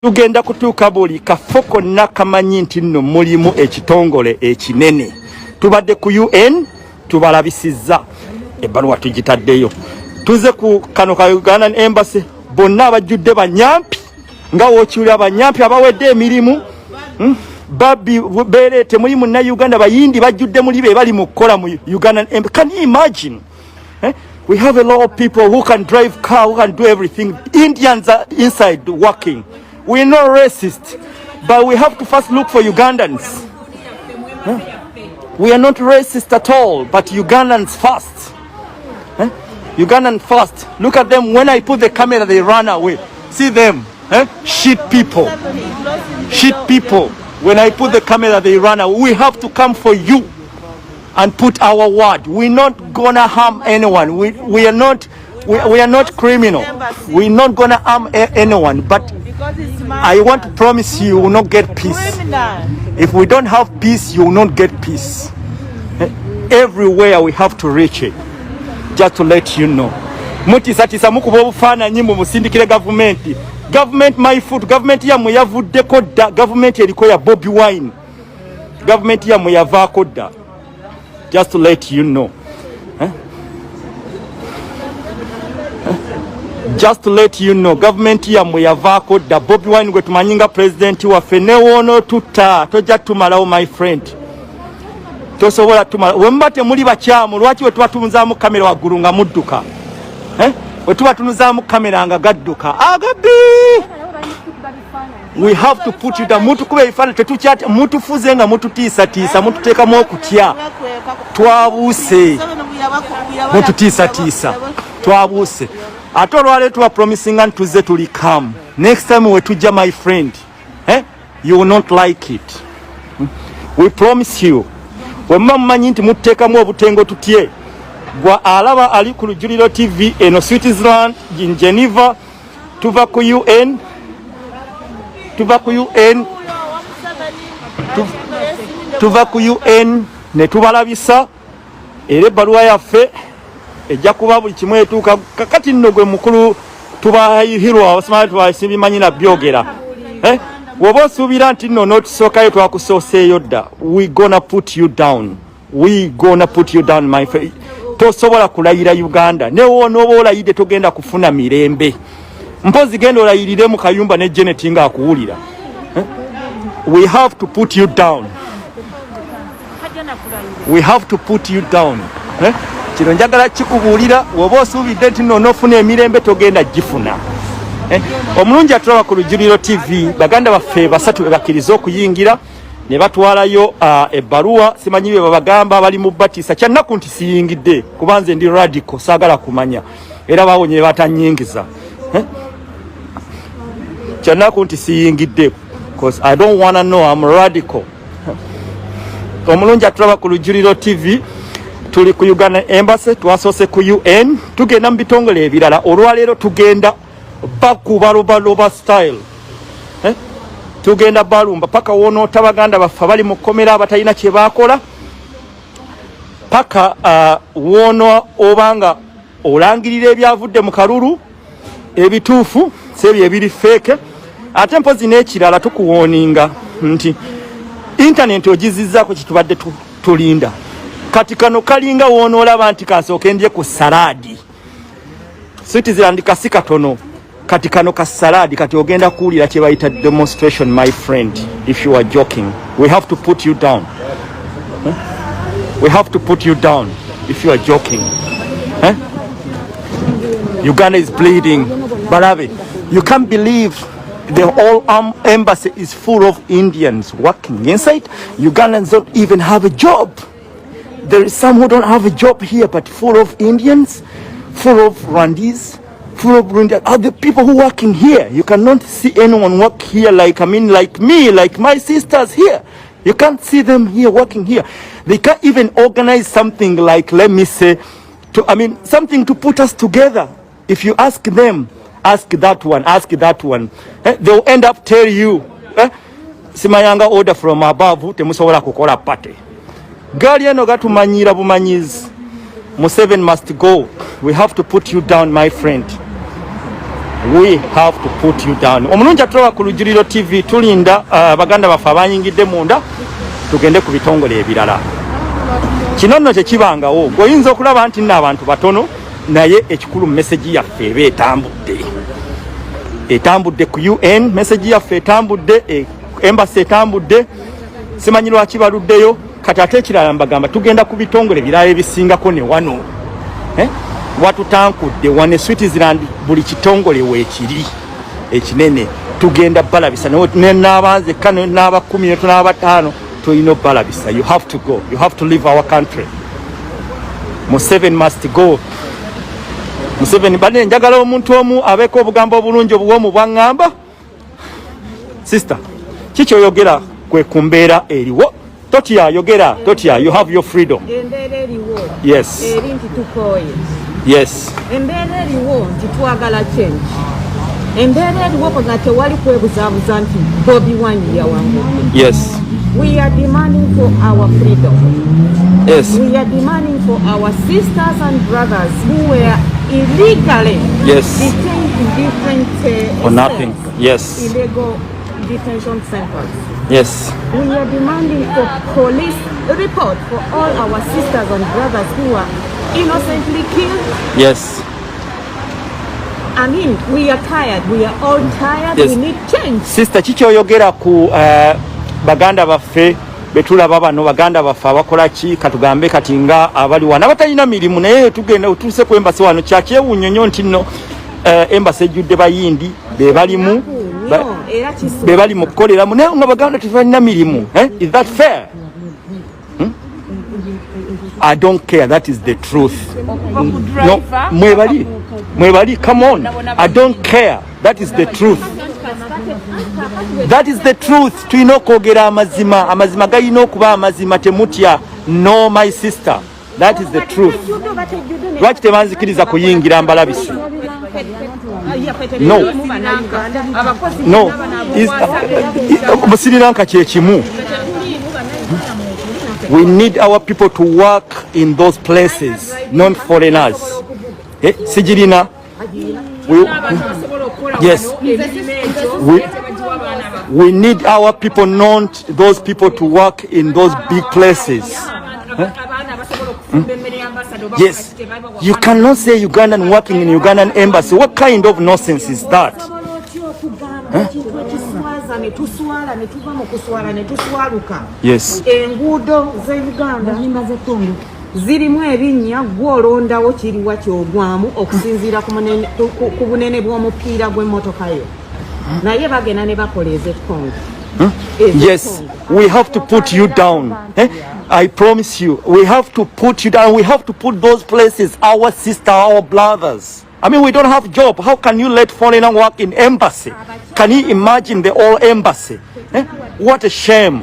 tugenda kutuuka buli kafo konna kamanyi nti nno mulimu ekitongole ekinene. Tubadde ku UN tubalabisizza ebbaluwa tugitaddeyo. Tuze ku kano ka Ugandan Embassy bonna abajjudde banyampi nga wokiwulira banyampi abawedde emirimu. Babi bere temuli munna Uganda bayindi bajjudde muri be bali mu kukola mu Ugandan Embassy. Can you imagine? We have a lot of people who can drive car, who can do everything. Indians are inside working. We're not racist, but we have to first look for Ugandans. We are not racist at all, but Ugandans first. Ugandan first. Look at them. When I put the camera, they run away. See them. Shit people. Shit people. When I put the camera, they run away. We have to come for you and put our word. We're not gonna harm anyone. We are not criminal. We're not gonna harm anyone. But I want to promise you will not get peace. If we don't have peace, you will not get peace. Everywhere we have to reach it. Just to let you know. Mutisatisa mukuba obufaananyi mu musindikire government. Government my foot. Government ya muyavuddeko dda. Government eriko ya Bobby Wine. Government ya muyavaako dda. Just to let you know. Just to let you know, government ya muyavaako dda. Bobby Wine gwe tumanyinga president waffe ne woono tutta tojja tumalawo my friend. Tosobola tumala. Wemba temuli bakyamu lwaki we tuba tunuzaamu kamera waggulu nga mudduka. We tuba tunuzaamu kamera nga gadduka. Agabi! We have to put you down. Mutu kube ifana tetukyate mutu fuze nga mutu tiisa mutu teekamu okutya. Twabuuse. Mutu tiisa twabuuse. Ate olwaleero tuba promising and tuze tuli calm. Next time we tujja my friend, you will not like it. We promise you. Wemma mumanyi nti muteekamu obutengo tutye. Gwa alaba ali ku Lujuliro TV eno Switzerland in Geneva. Tuva ku UN. Tuva ku UN ne tubalabisa era ebbaluwa yaffe ejja kuba buli kimu etuuka kakati nno gwe mukulu tubahirwa abasamali tubasibimanyi na byogera. Woba osuubira nti nno n'otusookayo twakusooseeyo dda. We gonna put you down. We gonna put you down my friend. Tosobola kulayira Uganda. Ne wonooba olayidde togenda kufuna mirembe. Mpozi genda olayirire mu kayumba ne Janet nga akuwulira. We have to put you down. We have to put you down. Kino njagala kikubuulira woba osuubidde nti nno n'ofuna emirembe togenda gifuna. Omulungi atulaba ku Lujuliro TV baganda baffe basatu bakkiriza okuyingira ne batwalayo ebbaluwa simanyi bye babagamba bali mu batisa kyannaku nti siyingidde kubanze ndi radical saagala kumanya era bawonye batanyingiza. Kyannaku nti siyingidde because I don't wanna know I'm radical. Omulungi atulaba ku Lujuliro TV tuli ku Uganda Embassy twasoose ku UN tugenda mu bitongole ebirala olwaleero tugenda bakubaloba style. Tugenda balumba paka wonoota baganda baffe bali mu kkomera abatalina kye baakola paka wono obanga olangirira ebyavudde mu kalulu ebituufu sebyo ebiri feke ate mpozi n'ekirala tukuwooninga nti internet ogizizzaako kitubadde tulinda kati kano kalinga wonoolaba nti kansooke ndye ku saladi Switzerland kasi katono kati kano ka saladi kati ogenda kuwulira kye bayita demonstration my friend. If you are joking, we have to put you down. We have to put you down if you are joking. Uganda is bleeding. Barabe, you can't believe the whole embassy is full of Indians working inside. Ugandans don't even have a job. There is some who don't have a job here, but full of Indians, full of Rwandese, full of Burundi. Are the people who working here? You cannot see anyone work here like me, like my sisters here. You can't see them here working here. They can't even organize something like, let me say, something to put us together. If you ask them, ask that one, they'll end up tell you, simayanga order from above, temusobola kukola party. Gali eno gatumanyira bumanyizi. Museveni must go. We have to put you down, my friend. we have to put you down. Omulungi atulawa ku Lujjuliro TV tulinda baganda baffe abanyingidde munda tugende ku bitongole ebirala. Kino nno tekibangawo gweoyinza okulaba nti nno abantu batono naye ekikulu message yaffe eba etambudde ku UN, message yaffe etambudde, embassy etambudde. Simanyi lwaki baluddeyo kati ate ekirala mbagamba tugenda ku bitongole birala ebisingako ne wano watutankudde wane Switzerland buli kitongole weekiri ekinene tugenda balabisa n'abanze kano n'abakumi n'abatano tulina balabisa. You have to go, you have to leave our country. Museveni must go. Museveni bane njagala omuntu omu abeeko obugambo obulungi obuwoomu bwaŋŋamba. Sister kiki oyogera kwe kumbeera eriwo totya yogera totya, you have your freedom. Embeera eriwo yes eri nti tukooye. Yes. Embeera eriwo nti twagala change. Embeera eriwo nga tewali kwebuzaabuza nti Bobi Wine yawangudde. Yes. We are demanding for our freedom. Yes. We are demanding for our sisters and brothers who were illegally detained in different for nothing. Yes. Illegal detention centers. Yes. We are demanding for police report for all our sisters and brothers who are innocently killed. Yes. I mean, we are tired. We are all tired. Yes. We need change. Sister kiki oyogera ku baganda baffe betulaba bano baganda baffe abakola ki katugambe kati nga abali wana batalina mirimu naye tugenda utuse ku embassy wano kyakyewunyonyo nti nno embassy ejjudde bayindi bebali mu kukoleramu naye nga baganda tebalina mirimu. Is that fair? I don't care. That is the truth. No, mwebali, come on. I don't care. That is the truth. That is the truth. Tulina okwogera amazima. Amazima galina okuba amazima temutya. No, my sister. That is the truth. Lwaki tebanzikiriza kuyingira mbalabisi? No. No. Mu Sri Lanka kyekimu. We need our people to work in those places, not foreigners. Sijirina. Yes. We need our people, not those people, to work in those big places. Yes. You cannot say Ugandan working in Ugandan embassy. What kind of nonsense is that? Yes. Enguudo ze Uganda zirimu ebinnya gwolondawo kiriwa kyogwamu okusinziira ku bunene bw'omupiira gw'emmotoka yo naye bagenda ne bakoleza ekkongo. Yes, we have to put you down. I promise you, we have to put you down. We have to put those places, our sister, our brothers. I mean, we don't have job. How can you let foreigner work in embassy? Can you imagine the old embassy? What a shame.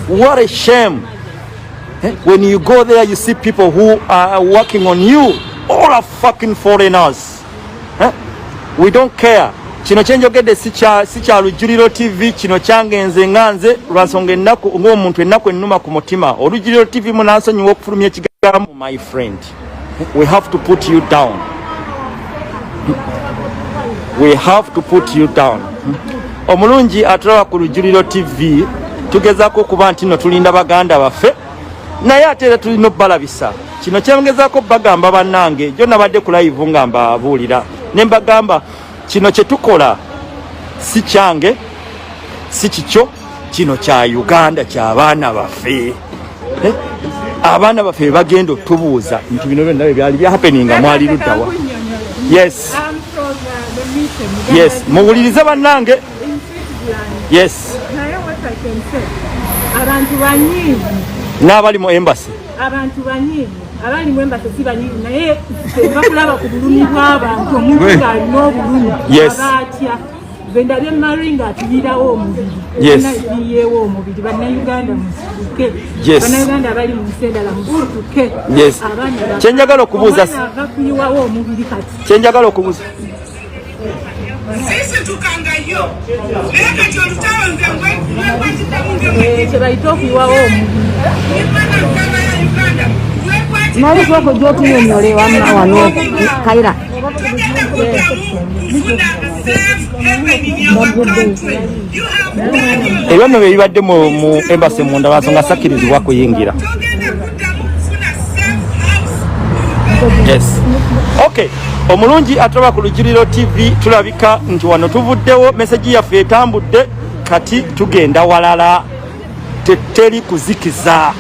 What a shame. When you go there, you see people who are working on you. All are fucking foreigners. We don't care. Kino kyenjogedde si kya Lujjuliro TV, kino kyangenze nganze lwansonga ennaku ng'omuntu ennaku ennuma ku mutima. Olujjuliro TV munansonyiwa okufulumya ekigambo. My friend, we have to put you down. We have to put you down. Omulungi atulaba ku Lujjuliro TV tugezaako okuba nti nno tulinda baganda baffe naye ate era tulina obbalabisa. Kino kyongezaako bagamba bannange jo nabadde ku live nga mbabuulira ne mbagamba kino kye tukola si kyange si kikyo, kino kya Uganda, ky'abaana baffe. Abaana baffe bagenda otubuuza nti bino byonna byali bya happening nga mwali luddawa. Yes. Yes, muwulirize bannange. Yes. Abantu banyiivu n'abali mu embassy. Abantu banyiivu abali mu embassy si banyiivu naye bakulaba ku bulumi bw'abantu omuntu ng'alina obulumi abatya benda bye maringa atuyirawo omubiri nayiyeewo omubiri bannayuganda musituke bannayuganda abali mu nsi endala musituke kyenjagala okubuuza bakuyiwawo omubiri kati kyenjagala okubuuza sisi tukangayo naye kati olutawo nze kyebayita okuyiwawo omubiri naye soko gyotunyonyole wamma wano kaira ebyo bibadde mu embassy munda basonga sakkirizibwa kuyingira. Yes. Okay. Omulungi ataba ku Lujjuliro TV tulabika nti wano tuvuddewo message yaffe etambudde kati tugenda walala teteri kuzikiza.